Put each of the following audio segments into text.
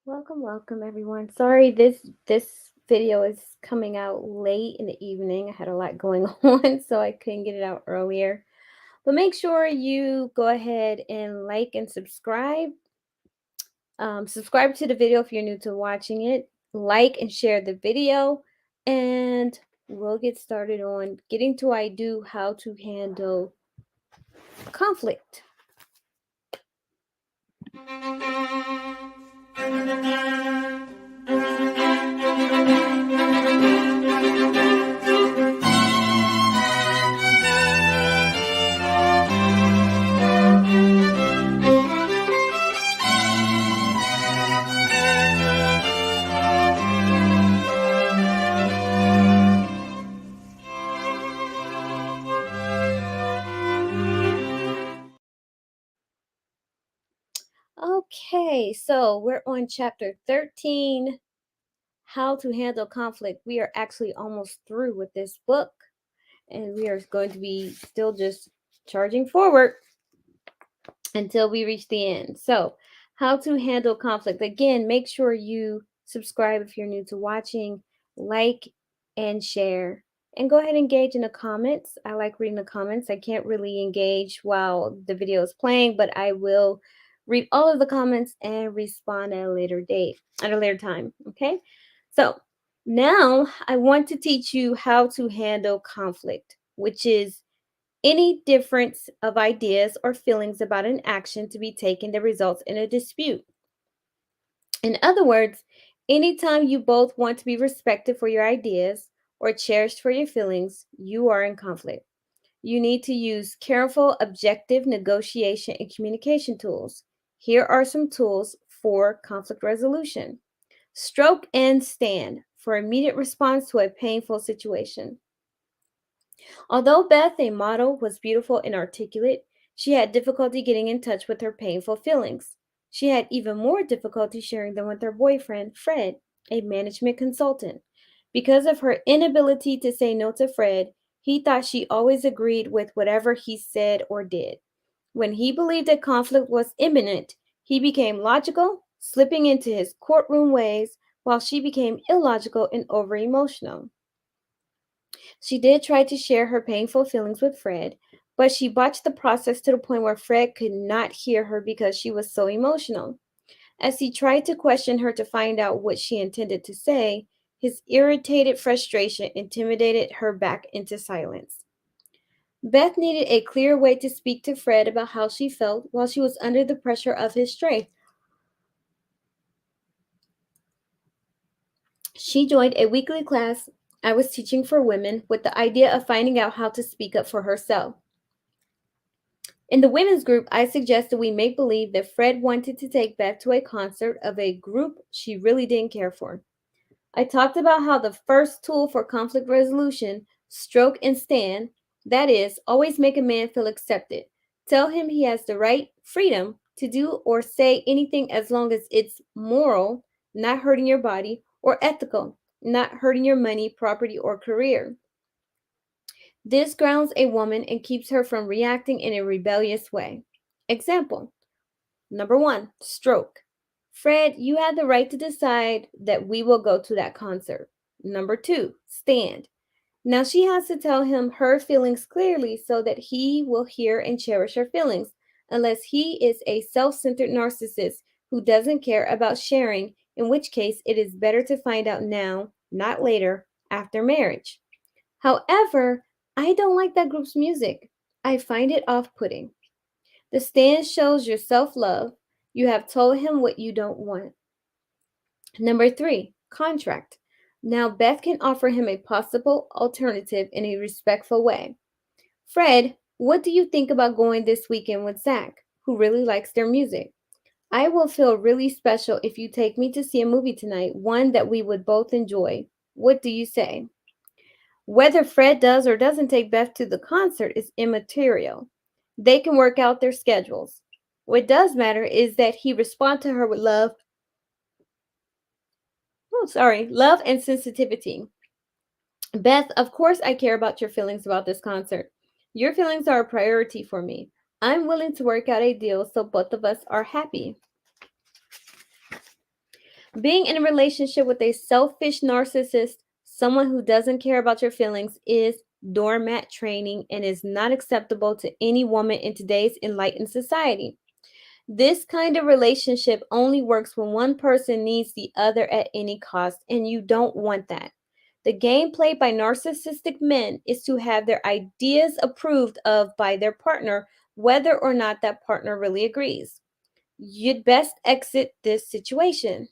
Welcome everyone. Sorry this video is coming out late in the evening. I had a lot going on, so I couldn't get it out earlier. But make sure you go ahead and like and subscribe. Subscribe to the video if you're new to watching it. Like and share the video, and we'll get started on getting to I do how to handle conflict. Okay, so we're on chapter 13, How to Handle Conflict. We are actually almost through with this book, and we are going to be still just charging forward until we reach the end. So, how to handle conflict. Again, make sure you subscribe if you're new to watching, like and share, and go ahead and engage in the comments. I like reading the comments. I can't really engage while the video is playing, but I will read all of the comments and respond at a later date, at a later time. Okay? So, now I want to teach you how to handle conflict, which is any difference of ideas or feelings about an action to be taken that results in a dispute. In other words, anytime you both want to be respected for your ideas or cherished for your feelings, you are in conflict. You need to use careful, objective negotiation and communication tools. Here are some tools for conflict resolution. Stroke and stand for immediate response to a painful situation. Although Beth, a model, was beautiful and articulate, she had difficulty getting in touch with her painful feelings. She had even more difficulty sharing them with her boyfriend, Fred, a management consultant. Because of her inability to say no to Fred, he thought she always agreed with whatever he said or did. When he believed a conflict was imminent, he became logical, slipping into his courtroom ways, while she became illogical and over emotional. She did try to share her painful feelings with Fred, but she botched the process to the point where Fred could not hear her because she was so emotional. As he tried to question her to find out what she intended to say, his irritated frustration intimidated her back into silence. Beth needed a clear way to speak to Fred about how she felt while she was under the pressure of his strength. She joined a weekly class I was teaching for women with the idea of finding out how to speak up for herself. In the women's group, I suggested we make believe that Fred wanted to take Beth to a concert of a group she really didn't care for. I talked about how the first tool for conflict resolution, stroke and stand, that is, always make a man feel accepted. Tell him he has the right, freedom, to do or say anything as long as it's moral, not hurting your body, or ethical, not hurting your money, property, or career. This grounds a woman and keeps her from reacting in a rebellious way. Example number one, stroke. Fred, you had the right to decide that we will go to that concert. Number two, stand. Now she has to tell him her feelings clearly so that he will hear and cherish her feelings, unless he is a self centered narcissist who doesn't care about sharing, in which case it is better to find out now, not later, after marriage. However, I don't like that group's music. I find it off putting. The stand shows your self love. You have told him what you don't want. Number three, contract. Now Beth can offer him a possible alternative in a respectful way. Fred, what do you think about going this weekend with Zach, who really likes their music? I will feel really special if you take me to see a movie tonight, one that we would both enjoy. What do you say? Whether Fred does or doesn't take Beth to the concert is immaterial. They can work out their schedules. What does matter is that he respond to her with love. Love and sensitivity. Beth, of course I care about your feelings about this concert. Your feelings are a priority for me. I'm willing to work out a deal so both of us are happy. Being in a relationship with a selfish narcissist, someone who doesn't care about your feelings, is doormat training and is not acceptable to any woman in today's enlightened society. This kind of relationship only works when one person needs the other at any cost, and you don't want that. The game played by narcissistic men is to have their ideas approved of by their partner, whether or not that partner really agrees. You'd best exit this situation.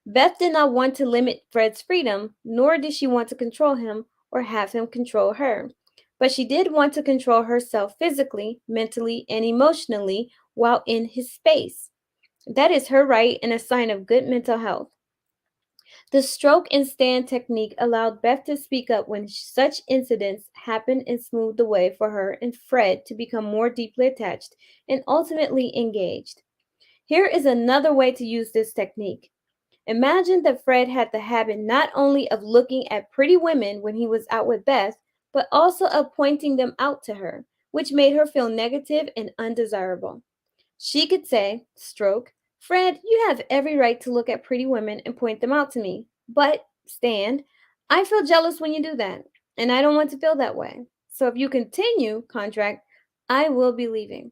Beth did not want to limit Fred's freedom, nor did she want to control him or have him control her. But she did want to control herself physically, mentally, and emotionally while in his space. That is her right and a sign of good mental health. The stroke and stand technique allowed Beth to speak up when such incidents happened and smoothed the way for her and Fred to become more deeply attached and ultimately engaged. Here is another way to use this technique. Imagine that Fred had the habit not only of looking at pretty women when he was out with Beth, but also of pointing them out to her, which made her feel negative and undesirable. She could say, stroke, Fred, you have every right to look at pretty women and point them out to me. But, stand, I feel jealous when you do that, and I don't want to feel that way. So if you continue, contract, I will be leaving.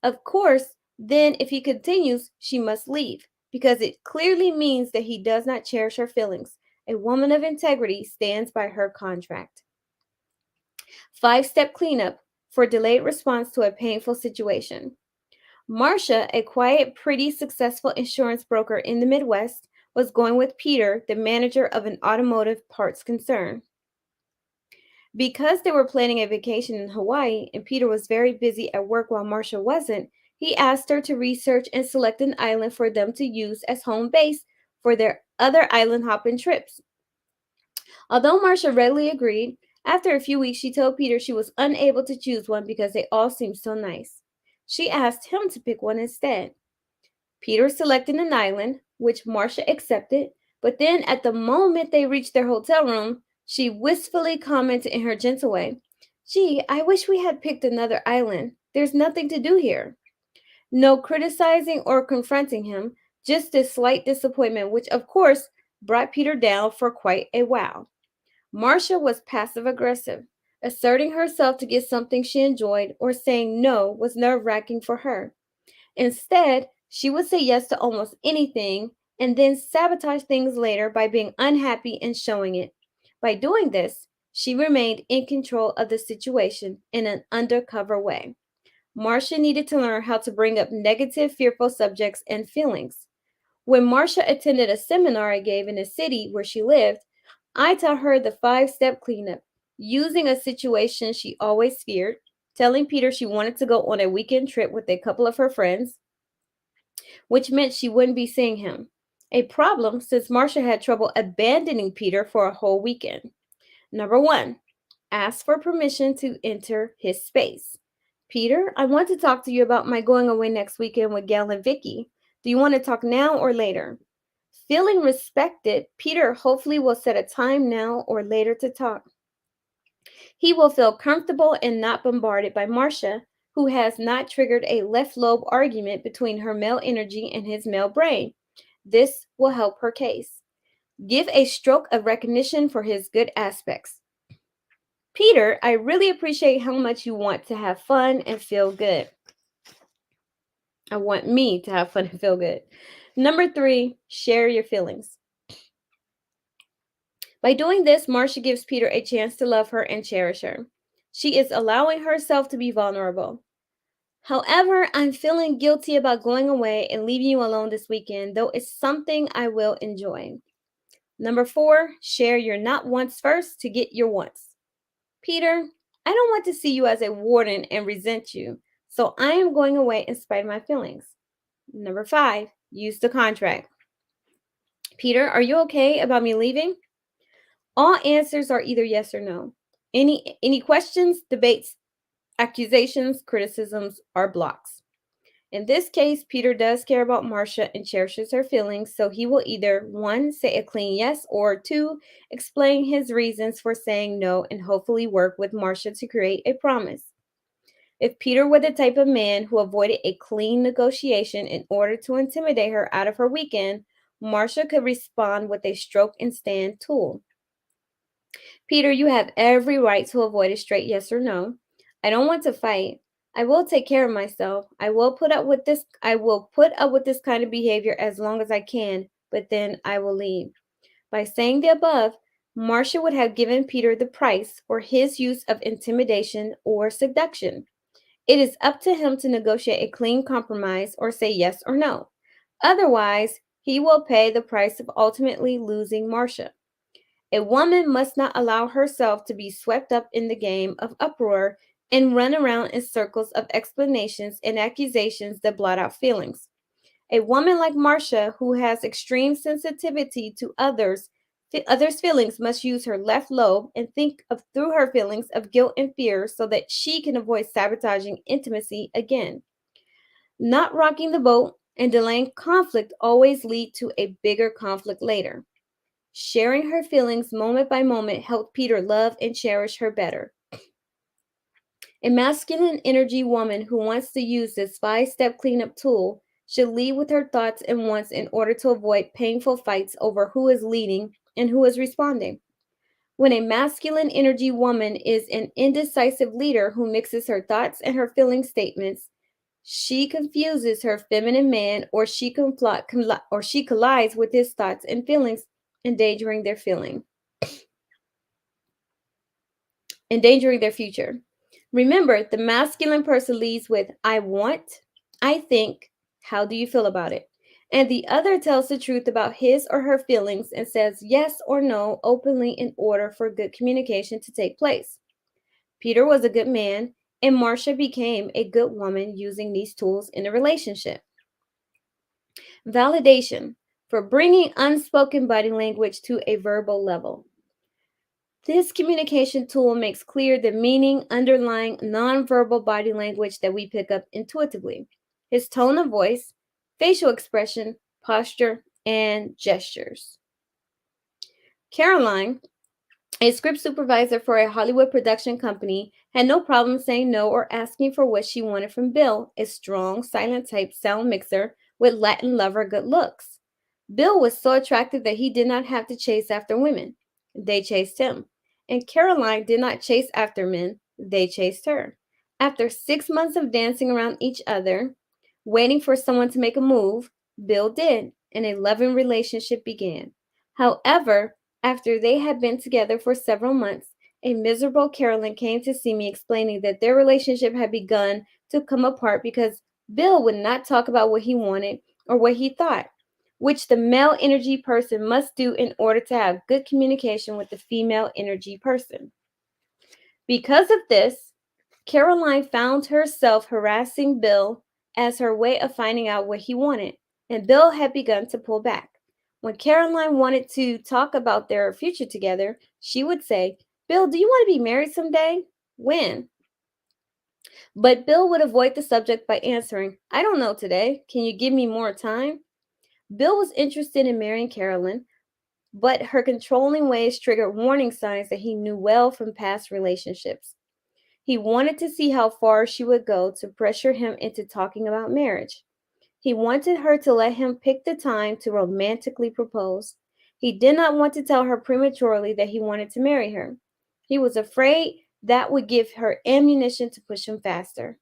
Of course, then if he continues, she must leave, because it clearly means that he does not cherish her feelings. A woman of integrity stands by her contract. 5-step cleanup for delayed response to a painful situation. Marcia, a quiet, pretty, successful insurance broker in the Midwest, was going with Peter, the manager of an automotive parts concern. Because they were planning a vacation in Hawaii and Peter was very busy at work while Marcia wasn't, he asked her to research and select an island for them to use as home base for their other island hopping trips. Although Marcia readily agreed, after a few weeks she told Peter she was unable to choose one because they all seemed so nice. She asked him to pick one instead. Peter selected an island, which Marcia accepted, but then at the moment they reached their hotel room, she wistfully commented in her gentle way, Gee, I wish we had picked another island. There's nothing to do here. No criticizing or confronting him, just this slight disappointment, which of course brought Peter down for quite a while. Marcia was passive aggressive. Asserting herself to get something she enjoyed or saying no was nerve wracking for her. Instead, she would say yes to almost anything and then sabotage things later by being unhappy and showing it. By doing this, she remained in control of the situation in an undercover way. Marcia needed to learn how to bring up negative, fearful subjects and feelings. When Marcia attended a seminar I gave in the city where she lived, I taught her the 5-step cleanup, using a situation she always feared, telling Peter she wanted to go on a weekend trip with a couple of her friends, which meant she wouldn't be seeing him. A problem since Marcia had trouble abandoning Peter for a whole weekend. Number 1, ask for permission to enter his space. Peter, I want to talk to you about my going away next weekend with Gail and Vicky. Do you want to talk now or later? Feeling respected, Peter hopefully will set a time now or later to talk. He will feel comfortable and not bombarded by Marcia, who has not triggered a left lobe argument between her male energy and his male brain. This will help her case. Give a stroke of recognition for his good aspects. Peter, I really appreciate how much you want to have fun and feel good. I want me to have fun and feel good. Number 3, share your feelings. By doing this, Marcia gives Peter a chance to love her and cherish her. She is allowing herself to be vulnerable. However, I'm feeling guilty about going away and leaving you alone this weekend, though it's something I will enjoy. Number 4, share your not wants first to get your wants. Peter, I don't want to see you as a warden and resent you, so I am going away in spite of my feelings. Number 5, use the contract. Peter, are you okay about me leaving? All answers are either yes or no. Any questions, debates, accusations, criticisms, or blocks. In this case, Peter does care about Marcia and cherishes her feelings, so he will either 1, say a clean yes, or 2, explain his reasons for saying no and hopefully work with Marcia to create a promise. If Peter were the type of man who avoided a clean negotiation in order to intimidate her out of her weekend, Marcia could respond with a stroke and stand tool. Peter, you have every right to avoid a straight yes or no. I don't want to fight. I will take care of myself. I will put up with this kind of behavior as long as I can, but then I will leave. By saying the above, Marcia would have given Peter the price for his use of intimidation or seduction. It is up to him to negotiate a clean compromise or say yes or no. Otherwise, he will pay the price of ultimately losing Marcia. A woman must not allow herself to be swept up in the game of uproar and run around in circles of explanations and accusations that blot out feelings. A woman like Marcia, who has extreme sensitivity to others' feelings, must use her left lobe and think of through her feelings of guilt and fear so that she can avoid sabotaging intimacy again. Not rocking the boat and delaying conflict always lead to a bigger conflict later. Sharing her feelings moment by moment helped Peter love and cherish her better. A masculine energy woman who wants to use this 5-step cleanup tool should lead with her thoughts and wants in order to avoid painful fights over who is leading and who is responding. When a masculine energy woman is an indecisive leader who mixes her thoughts and her feeling statements, she confuses her feminine man or she collides with his thoughts and feelings, endangering their feeling. Endangering their future. Remember, the masculine person leads with I want, I think, how do you feel about it? And the other tells the truth about his or her feelings and says yes or no openly in order for good communication to take place. Peter was a good man, and Marcia became a good woman using these tools in a relationship. Validation for bringing unspoken body language to a verbal level. This communication tool makes clear the meaning underlying nonverbal body language that we pick up intuitively. His tone of voice, facial expression, posture, and gestures. Caroline, a script supervisor for a Hollywood production company, had no problem saying no or asking for what she wanted from Bill, a strong, silent type sound mixer with Latin lover good looks. Bill was so attractive that he did not have to chase after women. They chased him. And Caroline did not chase after men, they chased her. After 6 months of dancing around each other, waiting for someone to make a move, Bill did, and a loving relationship began. However, after they had been together for several months, a miserable Carolyn came to see me explaining that their relationship had begun to come apart because Bill would not talk about what he wanted or what he thought, which the male energy person must do in order to have good communication with the female energy person. Because of this, Caroline found herself harassing Bill as her way of finding out what he wanted, and Bill had begun to pull back. When Caroline wanted to talk about their future together, she would say, Bill, do you want to be married someday? When? But Bill would avoid the subject by answering, I don't know today. Can you give me more time? Bill was interested in marrying Carolyn, but her controlling ways triggered warning signs that he knew well from past relationships. He wanted to see how far she would go to pressure him into talking about marriage. He wanted her to let him pick the time to romantically propose. He did not want to tell her prematurely that he wanted to marry her. He was afraid that would give her ammunition to push him faster.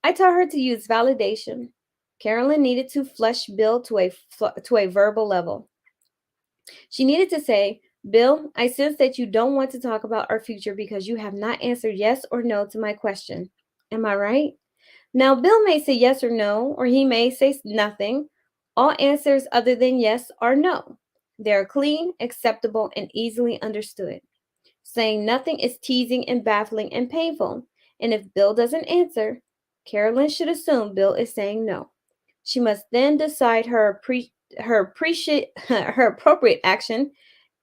I taught her to use validation. Carolyn needed to flush Bill to a verbal level. She needed to say, Bill, I sense that you don't want to talk about our future because you have not answered yes or no to my question. Am I right? Now, Bill may say yes or no, or he may say nothing. All answers other than yes are no. They are clean, acceptable, and easily understood. Saying nothing is teasing and baffling and painful. And if Bill doesn't answer, Carolyn should assume Bill is saying no. She must then decide her appropriate action,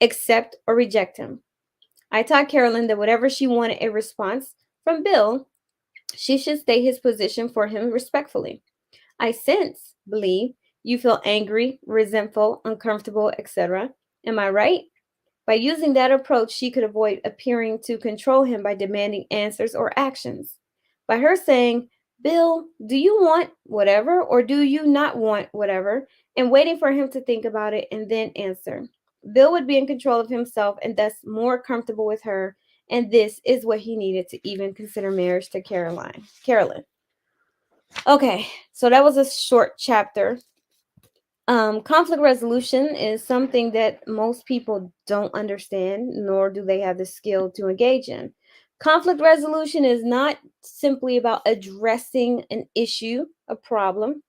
accept or reject him. I taught Carolyn that whatever she wanted a response from Bill, she should state his position for him respectfully. I believe, you feel angry, resentful, uncomfortable, etc. Am I right? By using that approach, she could avoid appearing to control him by demanding answers or actions. By her saying, Bill, do you want whatever or do you not want whatever? And waiting for him to think about it and then answer. Bill would be in control of himself and thus more comfortable with her, and this is what he needed to even consider marriage to Carolyn. Okay, so that was a short chapter. Conflict resolution is something that most people don't understand, nor do they have the skill to engage in. Conflict resolution is not simply about addressing an issue, a problem.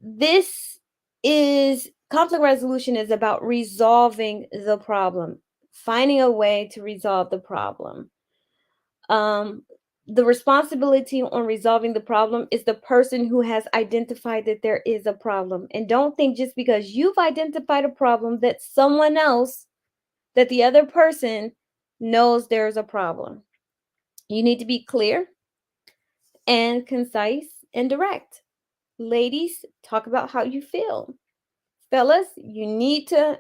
This is conflict resolution is about resolving the problem, finding a way to resolve the problem. um, the responsibility on resolving the problem is the person who has identified that there is a problem. And don't think just because you've identified a problem that someone else, that the other person knows there's a problem. You need to be clear and concise and direct. Ladies, talk about how you feel. Fellas, you need to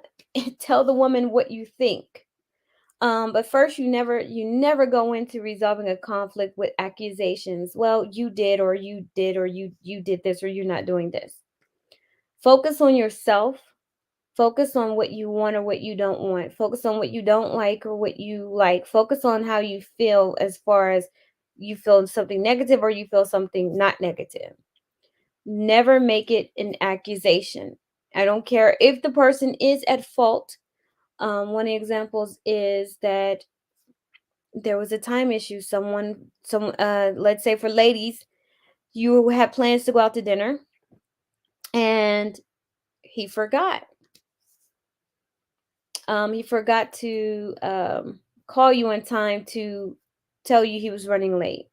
tell the woman what you think. But first, you never go into resolving a conflict with accusations. Well, you did, or you did, or you did this, or you're not doing this. Focus on yourself. Focus on what you want or what you don't want. Focus on what you don't like or what you like. Focus on how you feel, as far as you feel something negative or you feel something not negative. Never make it an accusation. I don't care if the person is at fault. One of the examples is that there was a time issue. Let's say for ladies, you had plans to go out to dinner and he forgot. He forgot to call you in time to tell you he was running late.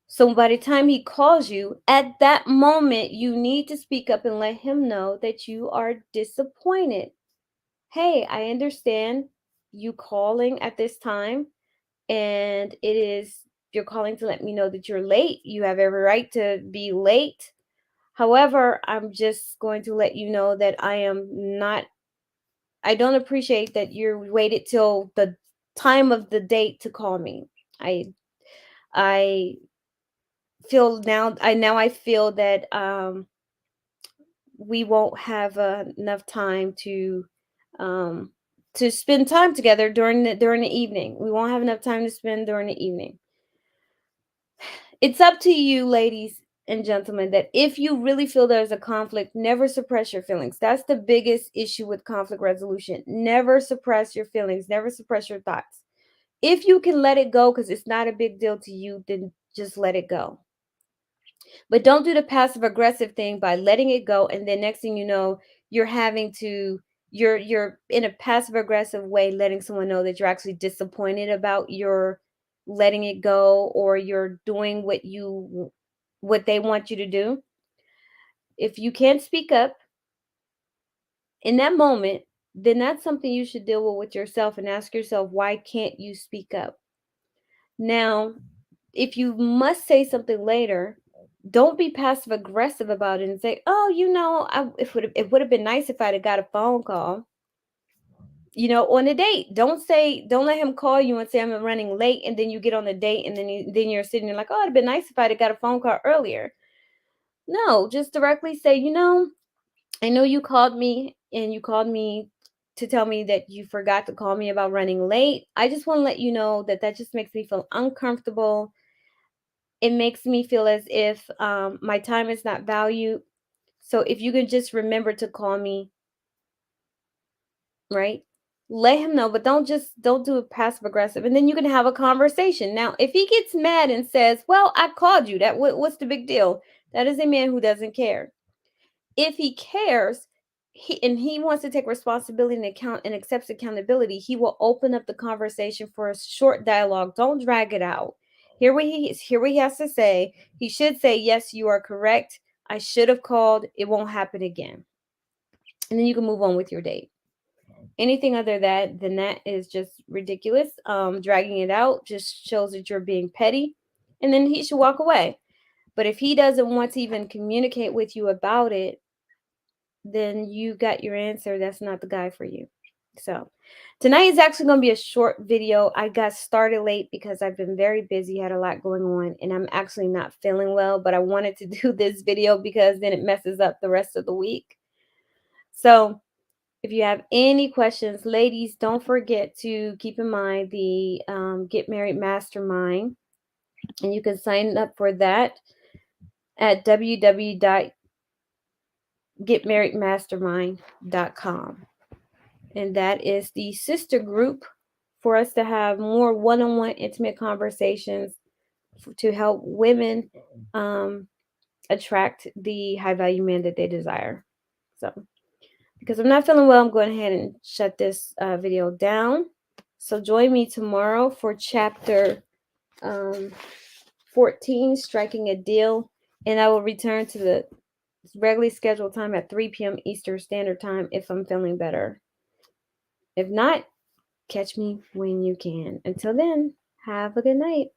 So by the time he calls you, at that moment, you need to speak up and let him know that you are disappointed. Hey, I understand you calling at this time, and you're calling to let me know that you're late. You have every right to be late. However, I'm just going to let you know that I don't appreciate that you waited till the time of the date to call me. I I feel that we won't have enough time um to spend time together during the evening. We won't have enough time to spend during the evening. It's up to you, ladies and gentlemen, that if you really feel there's a conflict, never suppress your feelings. That's the biggest issue with conflict resolution. Never suppress your feelings, never suppress your thoughts. If you can let it go because it's not a big deal to you, then just let it go. But don't do the passive aggressive thing by letting it go, and then next thing you know, you're having to you're in a passive aggressive way letting someone know that you're actually disappointed about your letting it go, or you're doing what they want you to do. If you can't speak up in that moment, then that's something you should deal with yourself and ask yourself, why can't you speak up? Now, if you must say something later, don't be passive aggressive about it and say, "Oh, it would have been nice if I'd have got a phone call." On a date, don't let him call you and say I'm running late, and then you get on the date, and then you're sitting there like, "Oh, it'd been nice if I'd have got a phone call earlier." No, just directly say, I know you called me, and you called me to tell me that you forgot to call me about running late. I just want to let you know that just makes me feel uncomfortable. It makes me feel as if my time is not valued. So if you can just remember to call me, right? Let him know, but don't do it passive aggressive, and then you can have a conversation. Now, if he gets mad and says, "Well, I called you. What's the big deal?" That is a man who doesn't care. If he cares, he wants to take responsibility and account and accepts accountability, he will open up the conversation for a short dialogue. Don't drag it out. Hear what he has to say. He should say, "Yes, you are correct. I should have called. It won't happen again." And then you can move on with your date. Anything other than that is just ridiculous. Dragging it out just shows that you're being petty, and then he should walk away. But if he doesn't want to even communicate with you about it, then you got your answer. That's not the guy for you. So Tonight is actually going to be a short video. I got started late because I've been very busy, had a lot going on, and I'm actually not feeling well, but I wanted to do this video because then it messes up the rest of the week. So if you have any questions, ladies, don't forget to keep in mind the Get Married Mastermind, and you can sign up for that at www.getmarriedmastermind.com. And that is the sister group for us to have more one-on-one intimate conversations to help women attract the high value man that they desire. So because I'm not feeling well, I'm going ahead and shut this video down. So join me tomorrow for chapter 14, Striking a Deal, and I will return to the regularly scheduled time at 3 p.m. Eastern Standard Time if I'm feeling better. If not, catch me when you can. Until then, have a good night.